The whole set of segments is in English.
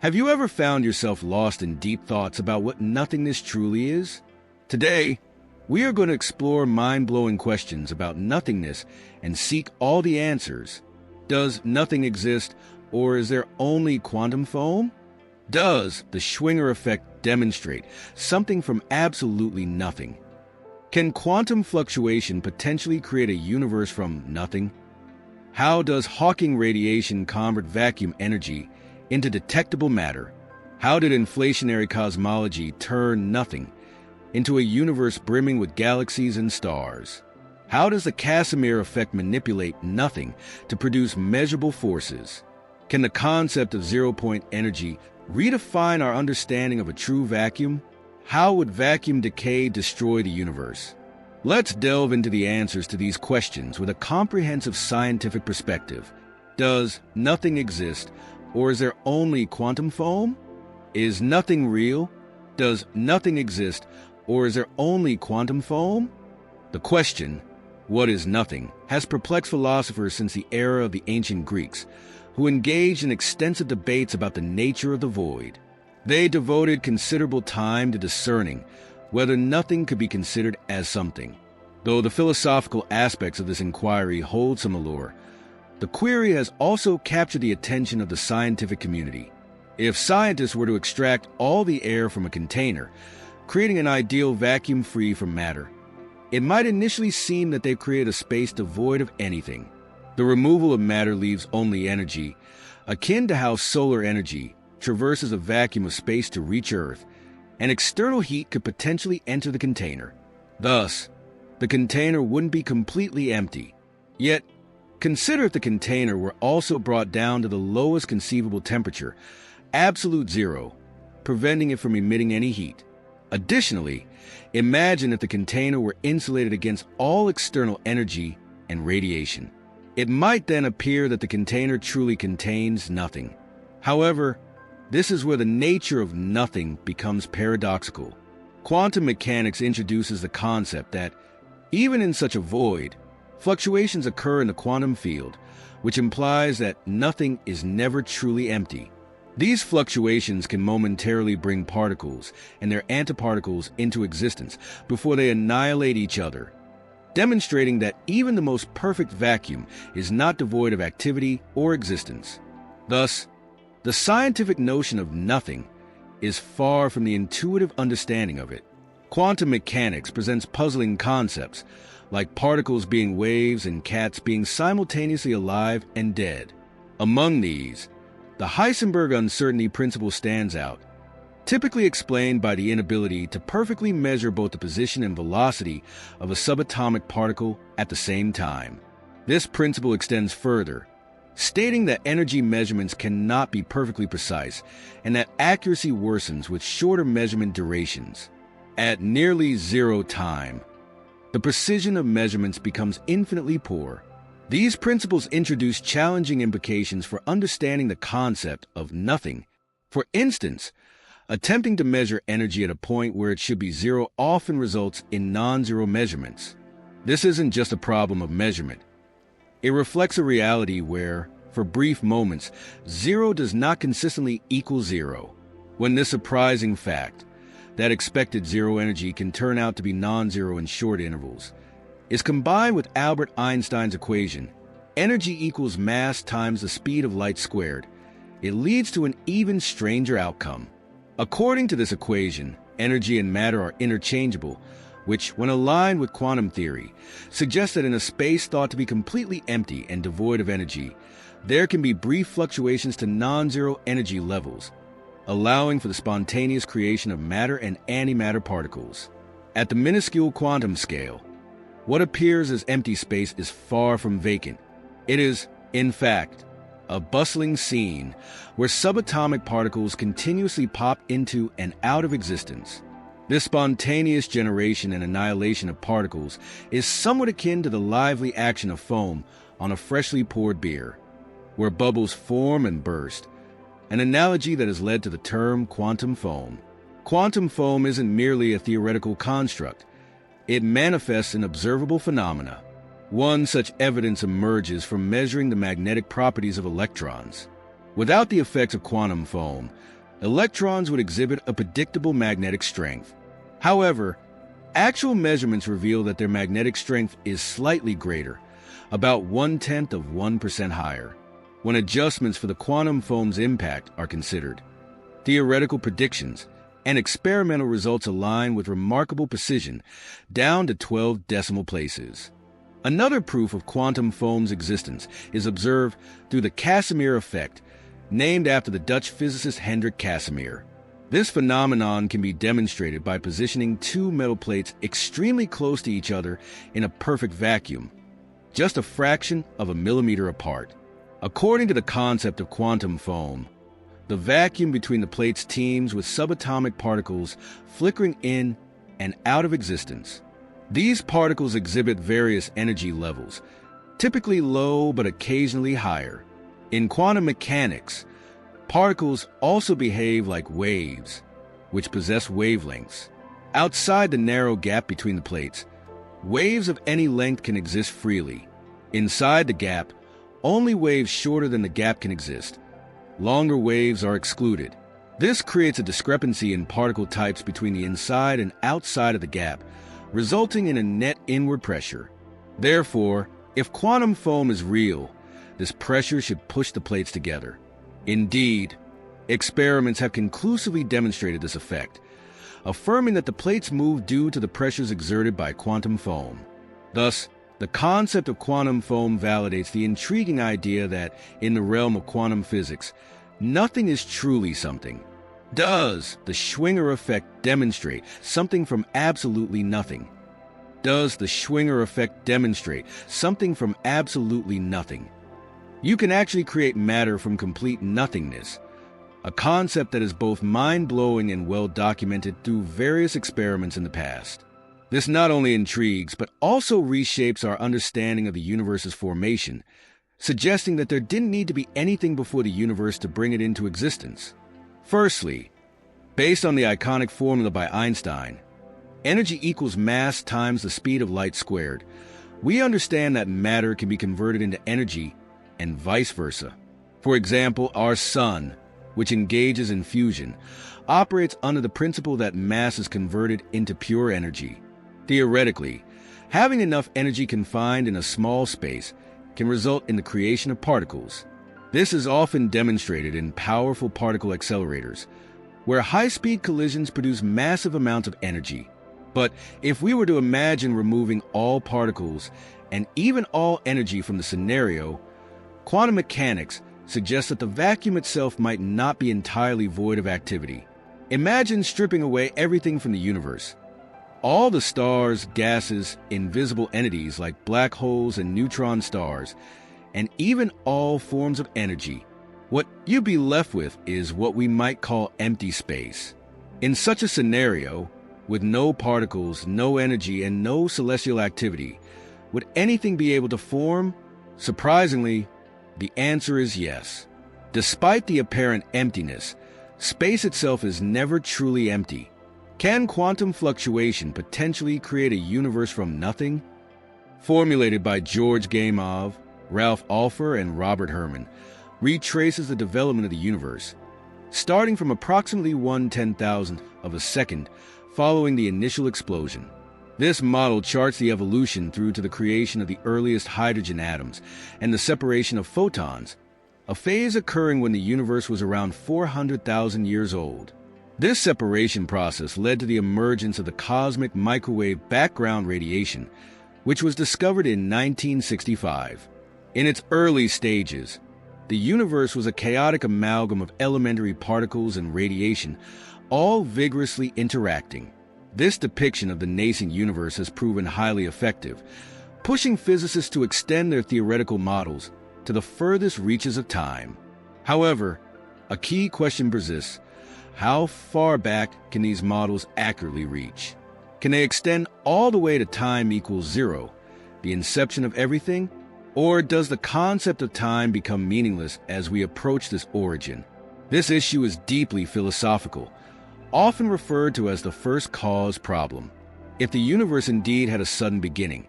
Have you ever found yourself lost in deep thoughts about what nothingness truly is? Today, we are going to explore mind-blowing questions about nothingness and seek all the answers. Does nothing exist, or is there only quantum foam? Does the Schwinger effect demonstrate something from absolutely nothing? Can quantum fluctuation potentially create a universe from nothing? How does Hawking radiation convert vacuum energy into detectable matter? How did inflationary cosmology turn nothing into a universe brimming with galaxies and stars? How does the Casimir effect manipulate nothing to produce measurable forces? Can the concept of zero-point energy redefine our understanding of a true vacuum? How would vacuum decay destroy the universe? Let's delve into the answers to these questions with a comprehensive scientific perspective. Does nothing exist, or is there only quantum foam? Is nothing real? Does nothing exist, or is there only quantum foam? The question, what is nothing, has perplexed philosophers since the era of the ancient Greeks, who engaged in extensive debates about the nature of the void. They devoted considerable time to discerning whether nothing could be considered as something. Though the philosophical aspects of this inquiry hold some allure, the query has also captured the attention of the scientific community. If scientists were to extract all the air from a container, creating an ideal vacuum free from matter, it might initially seem that they've created a space devoid of anything. The removal of matter leaves only energy, akin to how solar energy traverses a vacuum of space to reach Earth, and external heat could potentially enter the container. Thus, the container wouldn't be completely empty. Yet, consider if the container were also brought down to the lowest conceivable temperature, absolute zero, preventing it from emitting any heat. Additionally, imagine if the container were insulated against all external energy and radiation. It might then appear that the container truly contains nothing. However, this is where the nature of nothing becomes paradoxical. Quantum mechanics introduces the concept that, even in such a void, fluctuations occur in the quantum field, which implies that nothing is never truly empty. These fluctuations can momentarily bring particles and their antiparticles into existence before they annihilate each other, demonstrating that even the most perfect vacuum is not devoid of activity or existence. Thus, the scientific notion of nothing is far from the intuitive understanding of it. Quantum mechanics presents puzzling concepts, like particles being waves and cats being simultaneously alive and dead. Among these, the Heisenberg uncertainty principle stands out, typically explained by the inability to perfectly measure both the position and velocity of a subatomic particle at the same time. This principle extends further, stating that energy measurements cannot be perfectly precise and that accuracy worsens with shorter measurement durations. At nearly zero time, the precision of measurements becomes infinitely poor. These principles introduce challenging implications for understanding the concept of nothing. For instance, attempting to measure energy at a point where it should be zero often results in non-zero measurements. This isn't just a problem of measurement. It reflects a reality where, for brief moments, zero does not consistently equal zero. When this surprising fact, that expected zero energy can turn out to be non-zero in short intervals, is combined with Albert Einstein's equation, energy equals mass times the speed of light squared, it leads to an even stranger outcome. According to this equation, energy and matter are interchangeable, which, when aligned with quantum theory, suggests that in a space thought to be completely empty and devoid of energy, there can be brief fluctuations to non-zero energy levels, allowing for the spontaneous creation of matter and antimatter particles. At the minuscule quantum scale, what appears as empty space is far from vacant. It is, in fact, a bustling scene where subatomic particles continuously pop into and out of existence. This spontaneous generation and annihilation of particles is somewhat akin to the lively action of foam on a freshly poured beer, where bubbles form and burst, an analogy that has led to the term quantum foam. Quantum foam isn't merely a theoretical construct. It manifests in observable phenomena. One such evidence emerges from measuring the magnetic properties of electrons. Without the effects of quantum foam, electrons would exhibit a predictable magnetic strength. However, actual measurements reveal that their magnetic strength is slightly greater, about 0.1% higher, when adjustments for the quantum foam's impact are considered. Theoretical predictions and experimental results align with remarkable precision, down to 12 decimal places. Another proof of quantum foam's existence is observed through the Casimir effect, named after the Dutch physicist Hendrik Casimir. This phenomenon can be demonstrated by positioning two metal plates extremely close to each other in a perfect vacuum, just a fraction of a millimeter apart. According to the concept of quantum foam, the vacuum between the plates teems with subatomic particles flickering in and out of existence. These particles exhibit various energy levels, typically low but occasionally higher. In quantum mechanics, particles also behave like waves, which possess wavelengths. Outside the narrow gap between the plates, waves of any length can exist freely. Inside the gap, only waves shorter than the gap can exist. Longer waves are excluded. This creates a discrepancy in particle types between the inside and outside of the gap, resulting in a net inward pressure. Therefore, if quantum foam is real, this pressure should push the plates together. Indeed, experiments have conclusively demonstrated this effect, affirming that the plates move due to the pressures exerted by quantum foam. Thus, the concept of quantum foam validates the intriguing idea that, in the realm of quantum physics, nothing is truly something. Does the Schwinger effect demonstrate something from absolutely nothing? Does the Schwinger effect demonstrate something from absolutely nothing? You can actually create matter from complete nothingness, a concept that is both mind-blowing and well-documented through various experiments in the past. This not only intrigues, but also reshapes our understanding of the universe's formation, suggesting that there didn't need to be anything before the universe to bring it into existence. Firstly, based on the iconic formula by Einstein, energy equals mass times the speed of light squared, we understand that matter can be converted into energy and vice versa. For example, our sun, which engages in fusion, operates under the principle that mass is converted into pure energy. Theoretically, having enough energy confined in a small space can result in the creation of particles. This is often demonstrated in powerful particle accelerators, where high-speed collisions produce massive amounts of energy. But if we were to imagine removing all particles and even all energy from the scenario, quantum mechanics suggests that the vacuum itself might not be entirely void of activity. Imagine stripping away everything from the universe. All the stars, gases, invisible entities like black holes and neutron stars, and even all forms of energy. What you'd be left with is what we might call empty space. In such a scenario, with no particles, no energy, and no celestial activity, would anything be able to form? Surprisingly, the answer is yes. Despite the apparent emptiness, space itself is never truly empty. Can quantum fluctuation potentially create a universe from nothing? Formulated by George Gamow, Ralph Alpher, and Robert Herman, retraces the development of the universe, starting from approximately 1/10,000th of a second following the initial explosion. This model charts the evolution through to the creation of the earliest hydrogen atoms and the separation of photons, a phase occurring when the universe was around 400,000 years old. This separation process led to the emergence of the cosmic microwave background radiation, which was discovered in 1965. In its early stages, the universe was a chaotic amalgam of elementary particles and radiation, all vigorously interacting. This depiction of the nascent universe has proven highly effective, pushing physicists to extend their theoretical models to the furthest reaches of time. However, a key question persists. How far back can these models accurately reach? Can they extend all the way to time equals zero, the inception of everything? Or does the concept of time become meaningless as we approach this origin? This issue is deeply philosophical, often referred to as the first cause problem. If the universe indeed had a sudden beginning,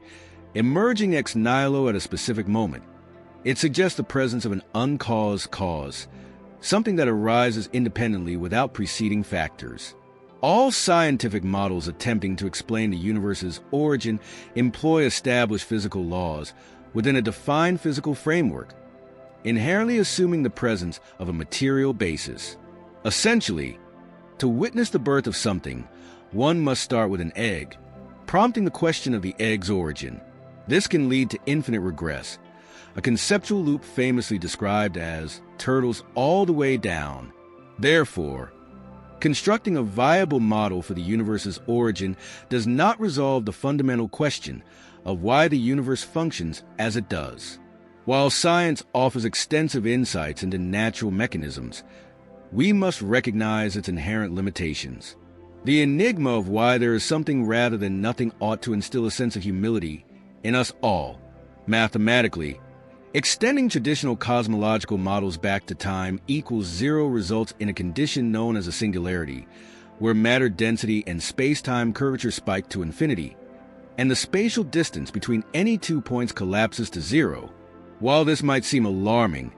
emerging ex nihilo at a specific moment, it suggests the presence of an uncaused cause, something that arises independently without preceding factors. All scientific models attempting to explain the universe's origin employ established physical laws within a defined physical framework, inherently assuming the presence of a material basis. Essentially, to witness the birth of something, one must start with an egg, prompting the question of the egg's origin. This can lead to infinite regress, a conceptual loop famously described as turtles all the way down. Therefore, constructing a viable model for the universe's origin does not resolve the fundamental question of why the universe functions as it does. While science offers extensive insights into natural mechanisms, we must recognize its inherent limitations. The enigma of why there is something rather than nothing ought to instill a sense of humility in us all. Mathematically, extending traditional cosmological models back to time equals zero results in a condition known as a singularity, where matter density and space-time curvature spike to infinity, and the spatial distance between any 2 points collapses to zero. While this might seem alarming,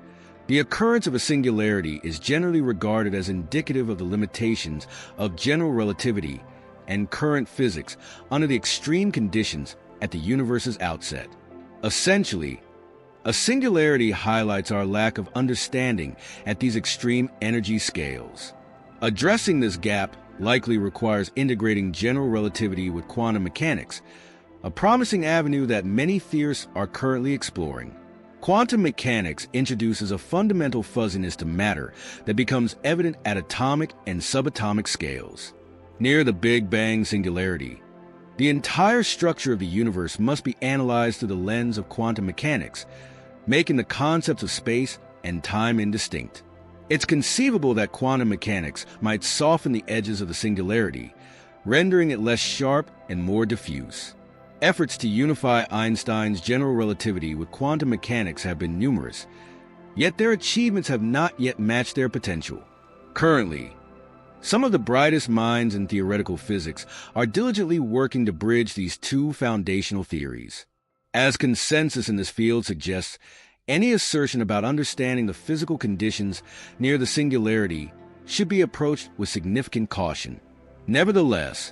the occurrence of a singularity is generally regarded as indicative of the limitations of general relativity and current physics under the extreme conditions at the universe's outset. Essentially, a singularity highlights our lack of understanding at these extreme energy scales. Addressing this gap likely requires integrating general relativity with quantum mechanics, a promising avenue that many theorists are currently exploring. Quantum mechanics introduces a fundamental fuzziness to matter that becomes evident at atomic and subatomic scales. Near the Big Bang singularity, the entire structure of the universe must be analyzed through the lens of quantum mechanics, making the concepts of space and time indistinct. It's conceivable that quantum mechanics might soften the edges of the singularity, rendering it less sharp and more diffuse. Efforts to unify Einstein's general relativity with quantum mechanics have been numerous, yet their achievements have not yet matched their potential. Currently, some of the brightest minds in theoretical physics are diligently working to bridge these two foundational theories. As consensus in this field suggests, any assertion about understanding the physical conditions near the singularity should be approached with significant caution. Nevertheless,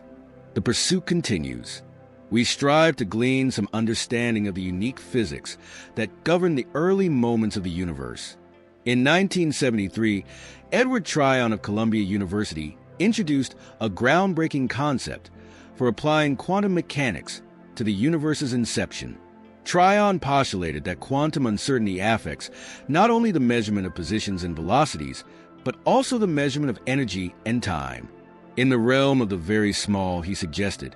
the pursuit continues. We strive to glean some understanding of the unique physics that govern the early moments of the universe. In 1973, Edward Tryon of Columbia University introduced a groundbreaking concept for applying quantum mechanics to the universe's inception. Tryon postulated that quantum uncertainty affects not only the measurement of positions and velocities, but also the measurement of energy and time. In the realm of the very small, he suggested,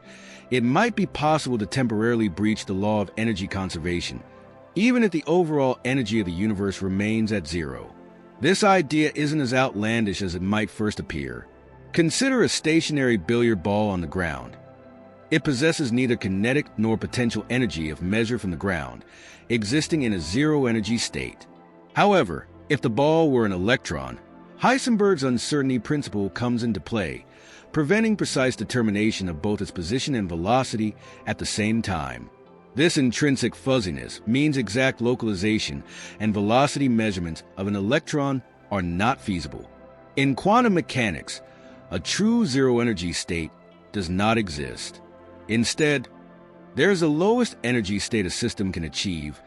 it might be possible to temporarily breach the law of energy conservation, even if the overall energy of the universe remains at zero. This idea isn't as outlandish as it might first appear. Consider a stationary billiard ball on the ground. It possesses neither kinetic nor potential energy if measured from the ground, existing in a zero-energy state. However, if the ball were an electron, Heisenberg's uncertainty principle comes into play, preventing precise determination of both its position and velocity at the same time. This intrinsic fuzziness means exact localization and velocity measurements of an electron are not feasible. In quantum mechanics, a true zero-energy state does not exist. Instead, there is a lowest energy state a system can achieve,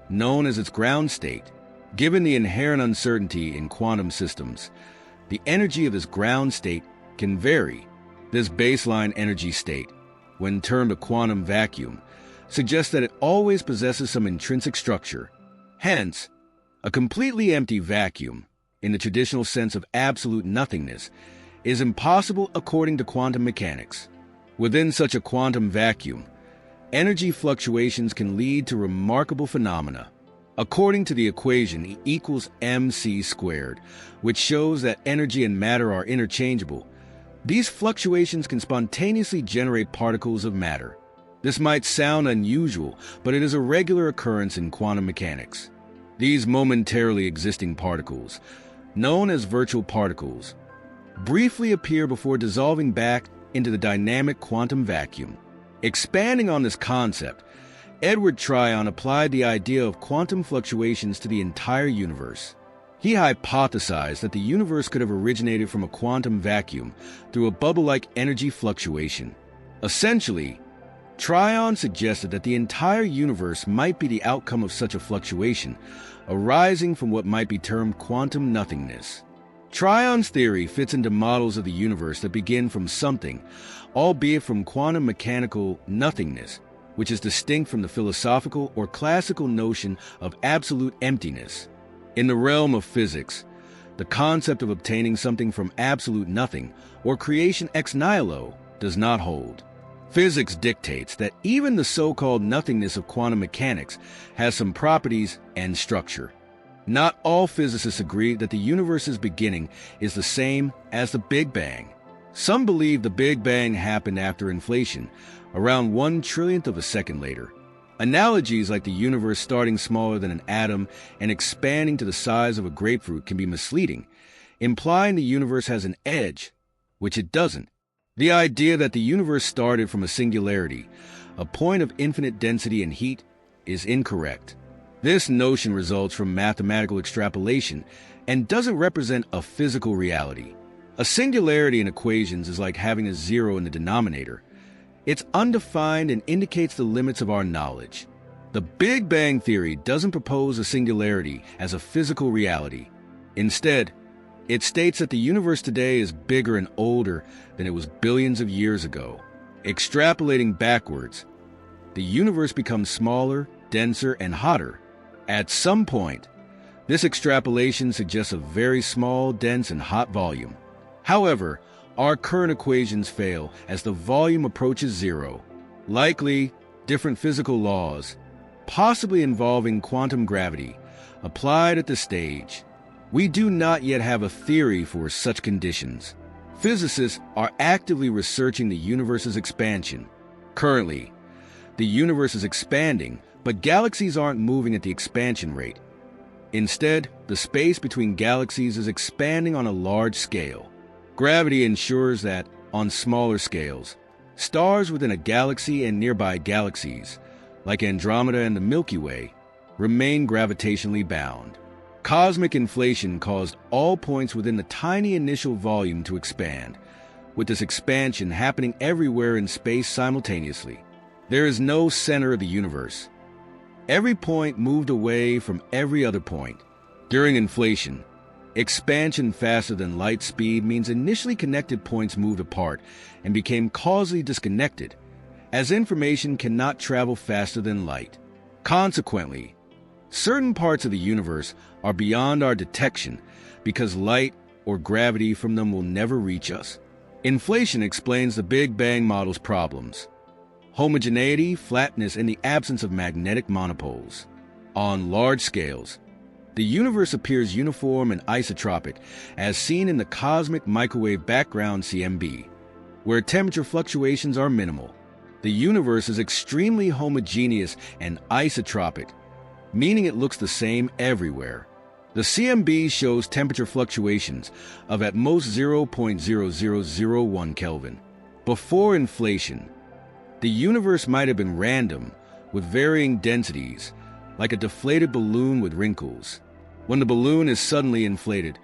known as its ground state. Given the inherent uncertainty in quantum systems, the energy of this ground state can vary. This baseline energy state, when termed a quantum vacuum, suggests that it always possesses some intrinsic structure. Hence, a completely empty vacuum, in the traditional sense of absolute nothingness, is impossible according to quantum mechanics. Within such a quantum vacuum, energy fluctuations can lead to remarkable phenomena. According to the equation E equals mc squared, which shows that energy and matter are interchangeable, these fluctuations can spontaneously generate particles of matter. This might sound unusual, but it is a regular occurrence in quantum mechanics. These momentarily existing particles, known as virtual particles, briefly appear before dissolving back into the dynamic quantum vacuum. Expanding on this concept, Edward Tryon applied the idea of quantum fluctuations to the entire universe. He hypothesized that the universe could have originated from a quantum vacuum through a bubble-like energy fluctuation. Essentially, Tryon suggested that the entire universe might be the outcome of such a fluctuation, arising from what might be termed quantum nothingness. Tryon's theory fits into models of the universe that begin from something, albeit from quantum mechanical nothingness, which is distinct from the philosophical or classical notion of absolute emptiness. In the realm of physics, the concept of obtaining something from absolute nothing, or creation ex nihilo, does not hold. Physics dictates that even the so-called nothingness of quantum mechanics has some properties and structure. Not all physicists agree that the universe's beginning is the same as the Big Bang. Some believe the Big Bang happened after inflation, around 1/1,000,000th of a second later. Analogies like the universe starting smaller than an atom and expanding to the size of a grapefruit can be misleading, implying the universe has an edge, which it doesn't. The idea that the universe started from a singularity, a point of infinite density and heat, is incorrect. This notion results from mathematical extrapolation and doesn't represent a physical reality. A singularity in equations is like having a zero in the denominator. It's undefined and indicates the limits of our knowledge. The Big Bang Theory doesn't propose a singularity as a physical reality. Instead, it states that the universe today is bigger and older than it was billions of years ago. Extrapolating backwards, the universe becomes smaller, denser, and hotter. At some point, this extrapolation suggests a very small, dense, and hot volume. However, our current equations fail as the volume approaches zero. Likely, different physical laws, possibly involving quantum gravity, applied at this stage. We do not yet have a theory for such conditions. Physicists are actively researching the universe's expansion. Currently, the universe is expanding, but galaxies aren't moving at the expansion rate. Instead, the space between galaxies is expanding on a large scale. Gravity ensures that, on smaller scales, stars within a galaxy and nearby galaxies, like Andromeda and the Milky Way, remain gravitationally bound. Cosmic inflation caused all points within the tiny initial volume to expand, with this expansion happening everywhere in space simultaneously. There is no center of the universe. Every point moved away from every other point. During inflation, expansion faster than light speed means initially connected points moved apart and became causally disconnected, as information cannot travel faster than light. Consequently, certain parts of the universe are beyond our detection because light or gravity from them will never reach us. Inflation explains the Big Bang model's problems: homogeneity, flatness, and the absence of magnetic monopoles. On large scales, the universe appears uniform and isotropic, as seen in the cosmic microwave background CMB, where temperature fluctuations are minimal. The universe is extremely homogeneous and isotropic, meaning it looks the same everywhere. The CMB shows temperature fluctuations of at most 0.0001 Kelvin. Before inflation, the universe might have been random, with varying densities, like a deflated balloon with wrinkles. When the balloon is suddenly inflated,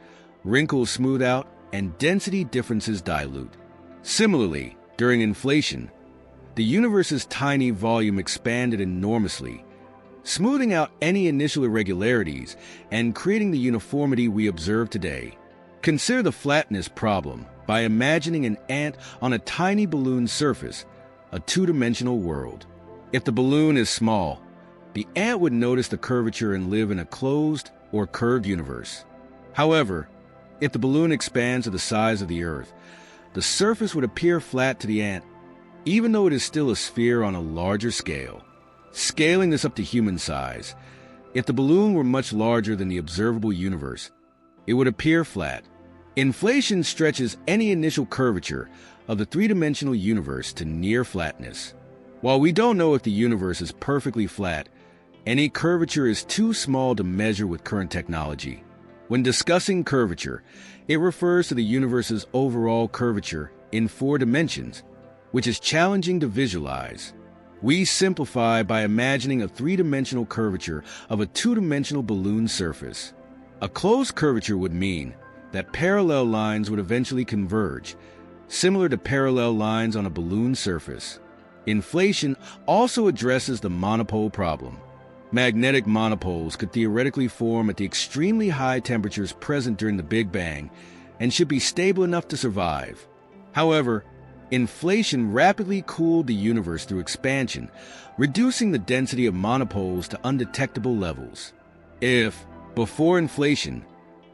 wrinkles smooth out and density differences dilute. Similarly, during inflation, the universe's tiny volume expanded enormously, smoothing out any initial irregularities and creating the uniformity we observe today. Consider the flatness problem by imagining an ant on a tiny balloon surface, a two-dimensional world. If the balloon is small, the ant would notice the curvature and live in a closed or curved universe. However, if the balloon expands to the size of the Earth, the surface would appear flat to the ant, even though it is still a sphere on a larger scale. Scaling this up to human size, if the balloon were much larger than the observable universe, it would appear flat. Inflation stretches any initial curvature of the three-dimensional universe to near flatness. While we don't know if the universe is perfectly flat, any curvature is too small to measure with current technology. When discussing curvature, it refers to the universe's overall curvature in 4 dimensions, which is challenging to visualize. We simplify by imagining a 3-dimensional curvature of a 2-dimensional balloon surface. A closed curvature would mean that parallel lines would eventually converge, similar to parallel lines on a balloon surface. Inflation also addresses the monopole problem. Magnetic monopoles could theoretically form at the extremely high temperatures present during the Big Bang and should be stable enough to survive. However, inflation rapidly cooled the universe through expansion, reducing the density of monopoles to undetectable levels. If, before inflation,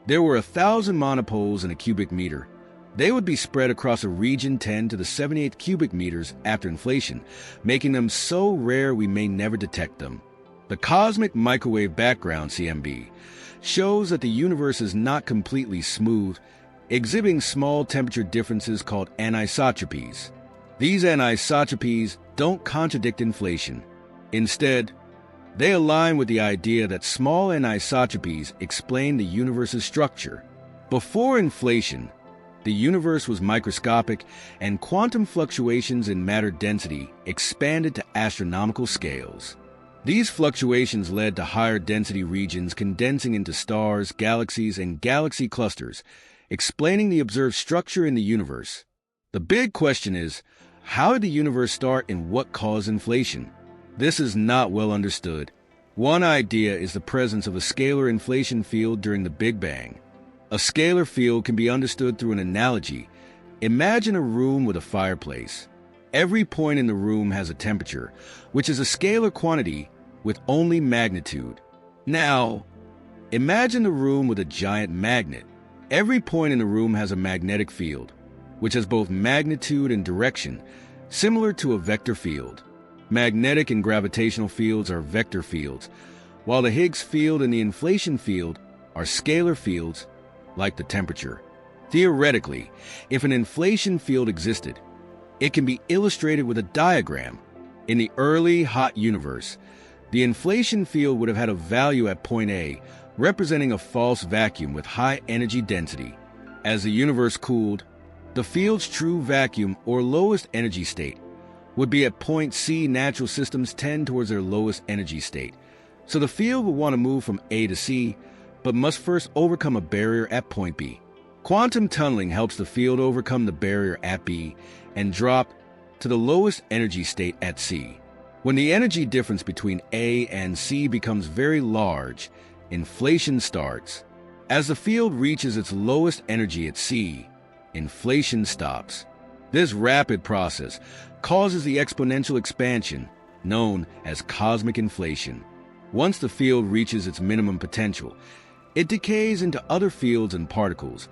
there were 1,000 monopoles in a cubic meter, they would be spread across a region 10 to the 78th cubic meters after inflation, making them so rare we may never detect them. The cosmic microwave background, CMB, shows that the universe is not completely smooth, exhibiting small temperature differences called anisotropies. These anisotropies don't contradict inflation. Instead, they align with the idea that small anisotropies explain the universe's structure. Before inflation, the universe was microscopic, and quantum fluctuations in matter density expanded to astronomical scales. These fluctuations led to higher density regions condensing into stars, galaxies, and galaxy clusters, explaining the observed structure in the universe. The big question is, how did the universe start and what caused inflation? This is not well understood. One idea is the presence of a scalar inflation field during the Big Bang. A scalar field can be understood through an analogy. Imagine a room with a fireplace. Every point in the room has a temperature, which is a scalar quantity with only magnitude. Now, imagine a room with a giant magnet. Every point in the room has a magnetic field, which has both magnitude and direction, similar to a vector field. Magnetic and gravitational fields are vector fields, while the Higgs field and the inflation field are scalar fields, like the temperature. Theoretically, if an inflation field existed, it can be illustrated with a diagram. In the early hot universe, the inflation field would have had a value at point A, representing a false vacuum with high energy density. As the universe cooled, the field's true vacuum or lowest energy state would be at point C. Natural systems tend towards their lowest energy state, so the field will want to move from A to C, but must first overcome a barrier at point B. Quantum tunneling helps the field overcome the barrier at B and drop to the lowest energy state at C. When the energy difference between A and C becomes very large, inflation starts. As the field reaches its lowest energy at C, inflation stops. This rapid process causes the exponential expansion known as cosmic inflation. Once the field reaches its minimum potential, it decays into other fields and particles,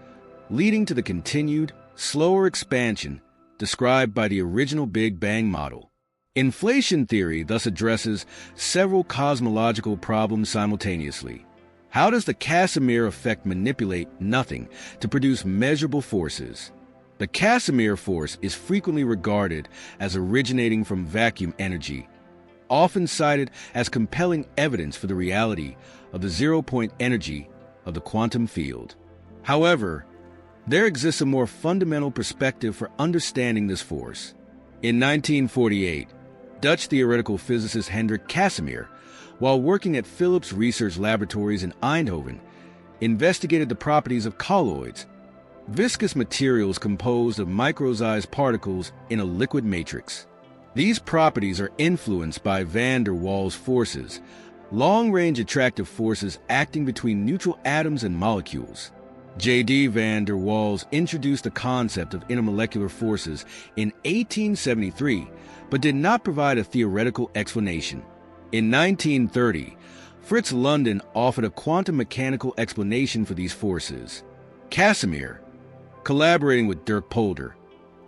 leading to the continued, slower expansion described by the original Big Bang model. Inflation theory thus addresses several cosmological problems simultaneously. How does the Casimir effect manipulate nothing to produce measurable forces? The Casimir force is frequently regarded as originating from vacuum energy, often cited as compelling evidence for the reality of the zero-point energy of the quantum field. However, there exists a more fundamental perspective for understanding this force. In 1948, Dutch theoretical physicist Hendrik Casimir, while working at Philips Research Laboratories in Eindhoven, investigated the properties of colloids, viscous materials composed of micro-sized particles in a liquid matrix. These properties are influenced by van der Waals forces, long-range attractive forces acting between neutral atoms and molecules. J.D. van der Waals introduced the concept of intermolecular forces in 1873, but did not provide a theoretical explanation. In 1930, Fritz London offered a quantum mechanical explanation for these forces. Casimir, collaborating with Dirk Polder,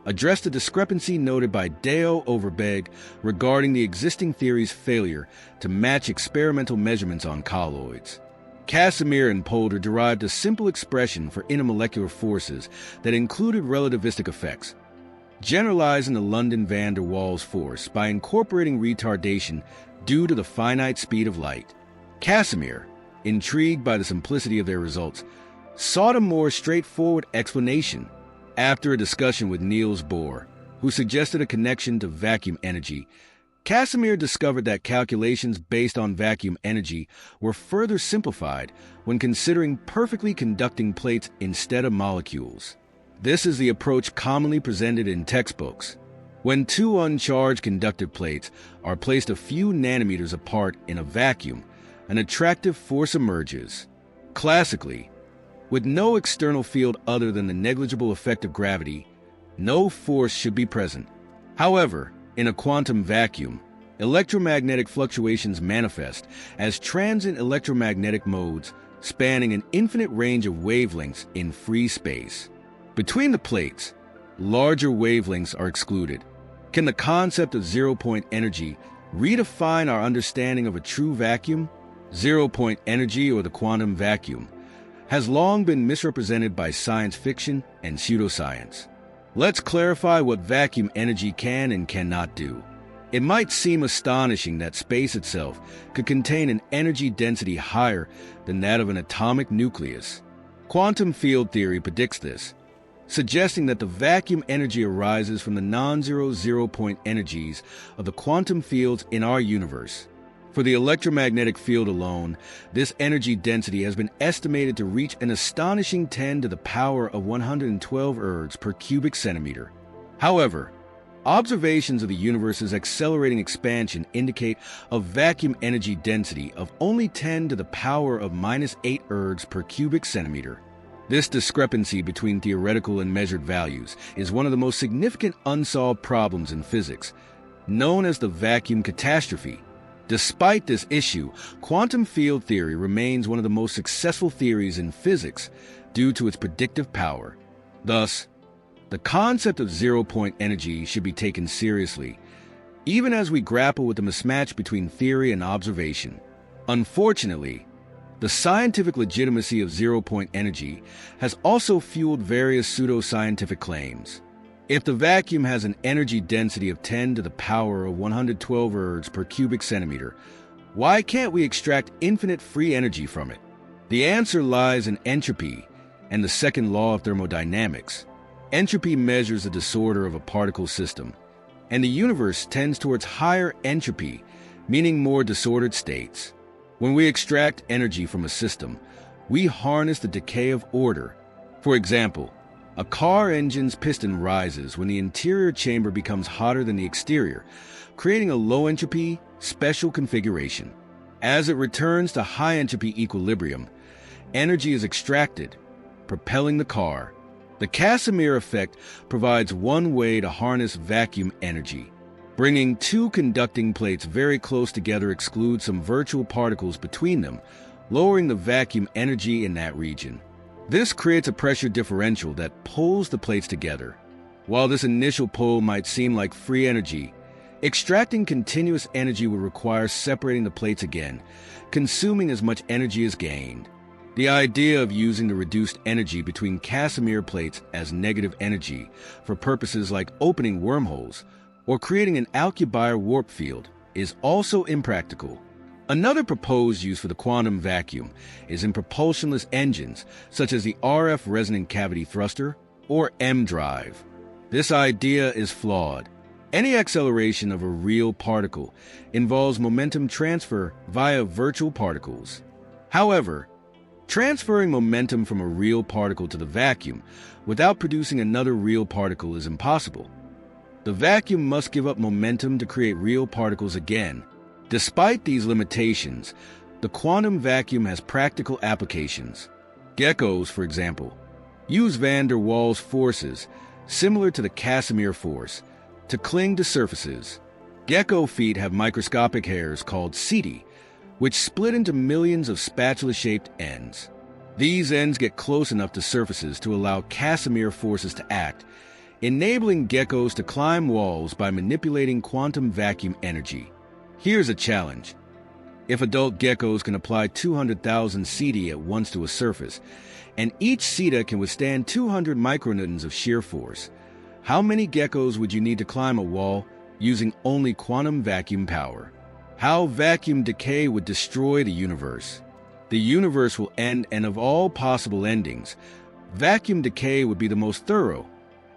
addressed the discrepancy noted by Deo Overbeek regarding the existing theory's failure to match experimental measurements on colloids. Casimir and Polder derived a simple expression for intermolecular forces that included relativistic effects, generalizing the London van der Waals force by incorporating retardation due to the finite speed of light. Casimir, intrigued by the simplicity of their results, sought a more straightforward explanation. After a discussion with Niels Bohr, who suggested a connection to vacuum energy, Casimir discovered that calculations based on vacuum energy were further simplified when considering perfectly conducting plates instead of molecules. This is the approach commonly presented in textbooks. When two uncharged conductive plates are placed a few nanometers apart in a vacuum, an attractive force emerges. Classically, with no external field other than the negligible effect of gravity, no force should be present. However, in a quantum vacuum, electromagnetic fluctuations manifest as transient electromagnetic modes spanning an infinite range of wavelengths in free space. Between the plates, larger wavelengths are excluded. Can the concept of zero-point energy redefine our understanding of a true vacuum? Zero-point energy, or the quantum vacuum, has long been misrepresented by science fiction and pseudoscience. Let's clarify what vacuum energy can and cannot do. It might seem astonishing that space itself could contain an energy density higher than that of an atomic nucleus. Quantum field theory predicts this, suggesting that the vacuum energy arises from the non-zero zero-point energies of the quantum fields in our universe. For the electromagnetic field alone, this energy density has been estimated to reach an astonishing 10 to the power of 112 ergs per cubic centimeter. However, observations of the universe's accelerating expansion indicate a vacuum energy density of only 10 to the power of -8 ergs per cubic centimeter. This discrepancy between theoretical and measured values is one of the most significant unsolved problems in physics, known as the vacuum catastrophe. Despite this issue, quantum field theory remains one of the most successful theories in physics due to its predictive power. Thus, the concept of zero-point energy should be taken seriously, even as we grapple with the mismatch between theory and observation. Unfortunately, the scientific legitimacy of zero-point energy has also fueled various pseudoscientific claims. If the vacuum has an energy density of 10 to the power of 112 ergs per cubic centimeter, why can't we extract infinite free energy from it? The answer lies in entropy and the second law of thermodynamics. Entropy measures the disorder of a particle system, and the universe tends towards higher entropy, meaning more disordered states. When we extract energy from a system, we harness the decay of order. For example, a car engine's piston rises when the interior chamber becomes hotter than the exterior, creating a low-entropy, special configuration. As it returns to high-entropy equilibrium, energy is extracted, propelling the car. The Casimir effect provides one way to harness vacuum energy. Bringing two conducting plates very close together excludes some virtual particles between them, lowering the vacuum energy in that region. This creates a pressure differential that pulls the plates together. While this initial pull might seem like free energy, extracting continuous energy would require separating the plates again, consuming as much energy as gained. The idea of using the reduced energy between Casimir plates as negative energy for purposes like opening wormholes or creating an Alcubierre warp field is also impractical. Another proposed use for the quantum vacuum is in propulsionless engines, such as the RF resonant cavity thruster, or M-drive. This idea is flawed. Any acceleration of a real particle involves momentum transfer via virtual particles. However, transferring momentum from a real particle to the vacuum without producing another real particle is impossible. The vacuum must give up momentum to create real particles again. Despite these limitations, the quantum vacuum has practical applications. Geckos, for example, use van der Waals forces, similar to the Casimir force, to cling to surfaces. Gecko feet have microscopic hairs called setae, which split into millions of spatula-shaped ends. These ends get close enough to surfaces to allow Casimir forces to act, enabling geckos to climb walls by manipulating quantum vacuum energy. Here's a challenge. If adult geckos can apply 200,000 setae at once to a surface, and each seta can withstand 200 micronewtons of shear force, how many geckos would you need to climb a wall using only quantum vacuum power? How vacuum decay would destroy the universe. The universe will end, and of all possible endings, vacuum decay would be the most thorough,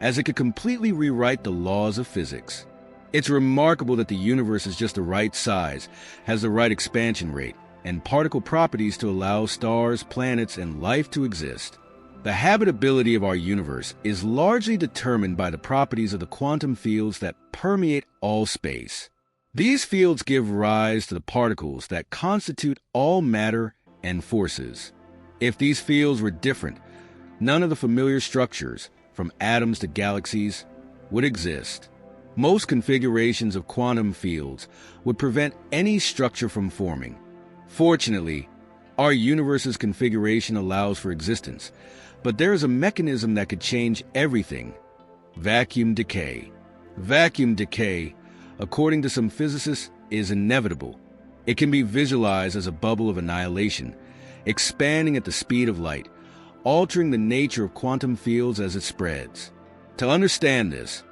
as it could completely rewrite the laws of physics. It's remarkable that the universe is just the right size, has the right expansion rate, and particle properties to allow stars, planets, and life to exist. The habitability of our universe is largely determined by the properties of the quantum fields that permeate all space. These fields give rise to the particles that constitute all matter and forces. If these fields were different, none of the familiar structures, from atoms to galaxies, would exist. Most configurations of quantum fields would prevent any structure from forming. Fortunately, our universe's configuration allows for existence, but there is a mechanism that could change everything: vacuum decay. Vacuum decay, according to some physicists, is inevitable. It can be visualized as a bubble of annihilation, expanding at the speed of light, altering the nature of quantum fields as it spreads. To understand this,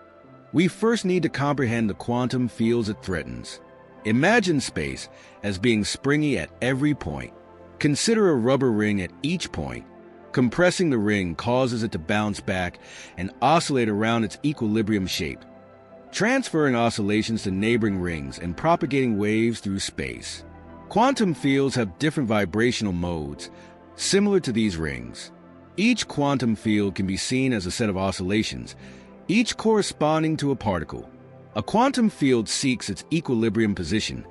we first need to comprehend the quantum fields it threatens. Imagine space as being springy at every point. Consider a rubber ring at each point. Compressing the ring causes it to bounce back and oscillate around its equilibrium shape, transferring oscillations to neighboring rings and propagating waves through space. Quantum fields have different vibrational modes, similar to these rings. Each quantum field can be seen as a set of oscillations, each corresponding to a particle. A quantum field seeks its equilibrium position,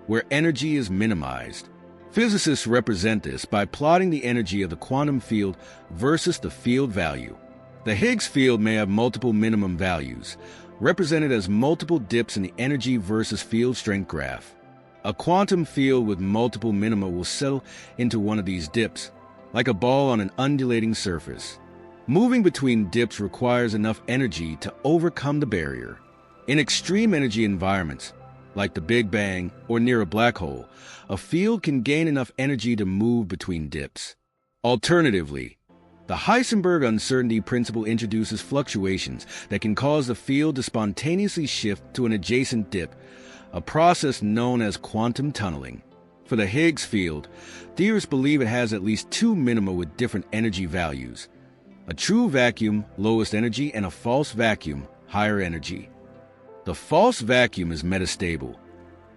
where energy is minimized. Physicists represent this by plotting the energy of the quantum field versus the field value. The Higgs field may have multiple minimum values, represented as multiple dips in the energy versus field strength graph. A quantum field with multiple minima will settle into one of these dips, like a ball on an undulating surface. Moving between dips requires enough energy to overcome the barrier. In extreme energy environments, like the Big Bang or near a black hole, a field can gain enough energy to move between dips. Alternatively, the Heisenberg uncertainty principle introduces fluctuations that can cause the field to spontaneously shift to an adjacent dip, a process known as quantum tunneling. For the Higgs field, theorists believe it has at least two minima with different energy values: a true vacuum, lowest energy, and a false vacuum, higher energy. The false vacuum is metastable,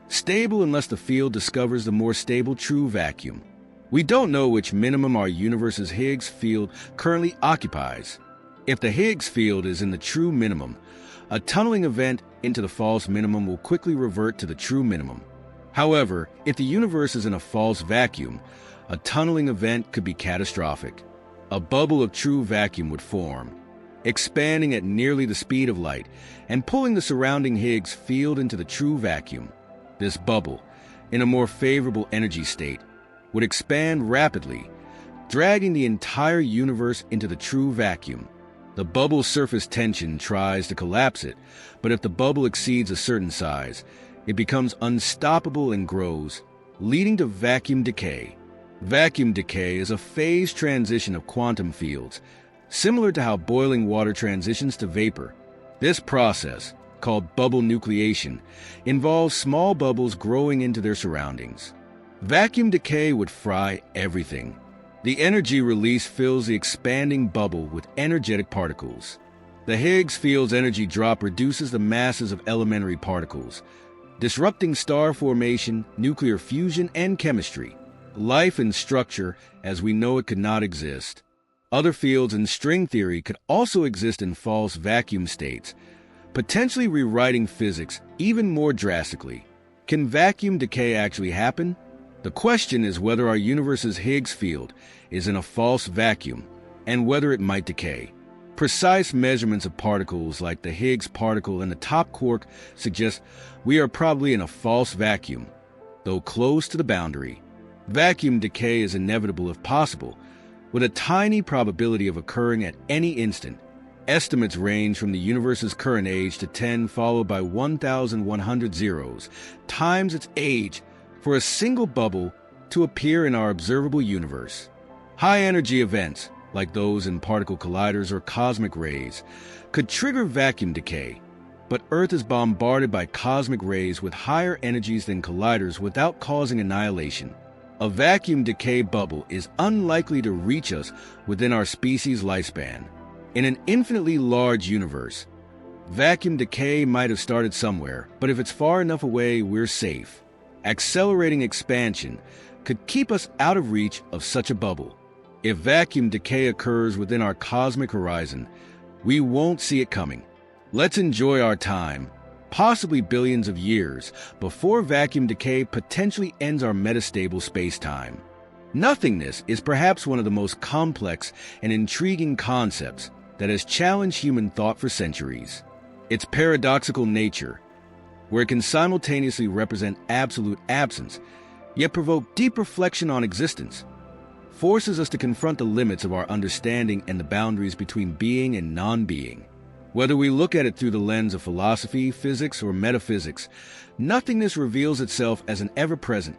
stable unless the field discovers the more stable true vacuum. We don't know which minimum our universe's Higgs field currently occupies. If the Higgs field is in the true minimum, a tunneling event into the false minimum will quickly revert to the true minimum. However, if the universe is in a false vacuum, a tunneling event could be catastrophic. A bubble of true vacuum would form, expanding at nearly the speed of light and pulling the surrounding Higgs field into the true vacuum. This bubble, in a more favorable energy state, would expand rapidly, dragging the entire universe into the true vacuum. The bubble's surface tension tries to collapse it, but if the bubble exceeds a certain size, it becomes unstoppable and grows, leading to vacuum decay. Vacuum decay is a phase transition of quantum fields, similar to how boiling water transitions to vapor. This process, called bubble nucleation, involves small bubbles growing into their surroundings. Vacuum decay would fry everything. The energy release fills the expanding bubble with energetic particles. The Higgs field's energy drop reduces the masses of elementary particles, disrupting star formation, nuclear fusion, and chemistry. Life and structure, as we know it, could not exist. Other fields in string theory could also exist in false vacuum states, potentially rewriting physics even more drastically. Can vacuum decay actually happen? The question is whether our universe's Higgs field is in a false vacuum and whether it might decay. Precise measurements of particles like the Higgs particle and the top quark suggest we are probably in a false vacuum, though close to the boundary. Vacuum decay is inevitable if possible, with a tiny probability of occurring at any instant. Estimates range from the universe's current age to 10 followed by 1,100 zeros times its age for a single bubble to appear in our observable universe. High-energy events, like those in particle colliders or cosmic rays, could trigger vacuum decay, but Earth is bombarded by cosmic rays with higher energies than colliders without causing annihilation. A vacuum decay bubble is unlikely to reach us within our species' lifespan. In an infinitely large universe, Vacuum decay might have started somewhere, but if it's far enough away, we're safe. Accelerating expansion could keep us out of reach of such a bubble. If vacuum decay occurs within our cosmic horizon, we won't see it coming. Let's enjoy our time, possibly billions of years, before vacuum decay potentially ends our metastable space-time. Nothingness is perhaps one of the most complex and intriguing concepts that has challenged human thought for centuries. Its paradoxical nature, where it can simultaneously represent absolute absence, yet provoke deep reflection on existence, forces us to confront the limits of our understanding and the boundaries between being and non-being. Whether we look at it through the lens of philosophy, physics, or metaphysics, nothingness reveals itself as an ever-present,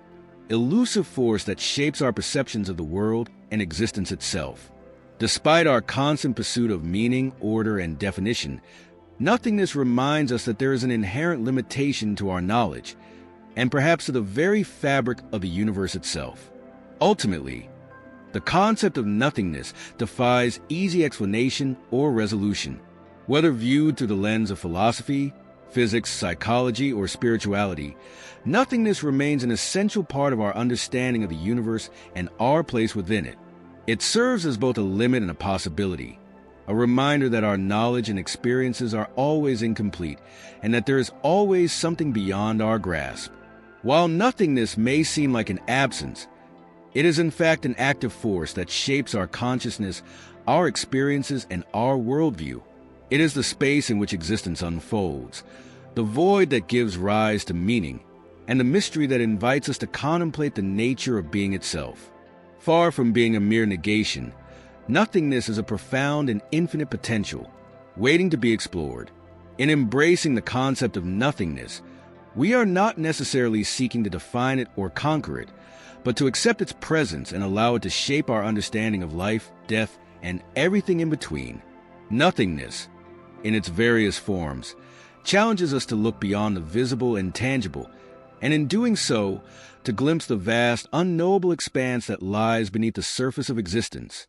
elusive force that shapes our perceptions of the world and existence itself. Despite our constant pursuit of meaning, order, and definition, nothingness reminds us that there is an inherent limitation to our knowledge, and perhaps to the very fabric of the universe itself. Ultimately, the concept of nothingness defies easy explanation or resolution. Whether viewed through the lens of philosophy, physics, psychology, or spirituality, nothingness remains an essential part of our understanding of the universe and our place within it. It serves as both a limit and a possibility, a reminder that our knowledge and experiences are always incomplete and that there is always something beyond our grasp. While nothingness may seem like an absence, it is in fact an active force that shapes our consciousness, our experiences, and our worldview. It is the space in which existence unfolds, the void that gives rise to meaning, and the mystery that invites us to contemplate the nature of being itself. Far from being a mere negation, nothingness is a profound and infinite potential, waiting to be explored. In embracing the concept of nothingness, we are not necessarily seeking to define it or conquer it, but to accept its presence and allow it to shape our understanding of life, death, and everything in between. Nothingness, in its various forms, challenges us to look beyond the visible and tangible, and in doing so, to glimpse the vast, unknowable expanse that lies beneath the surface of existence.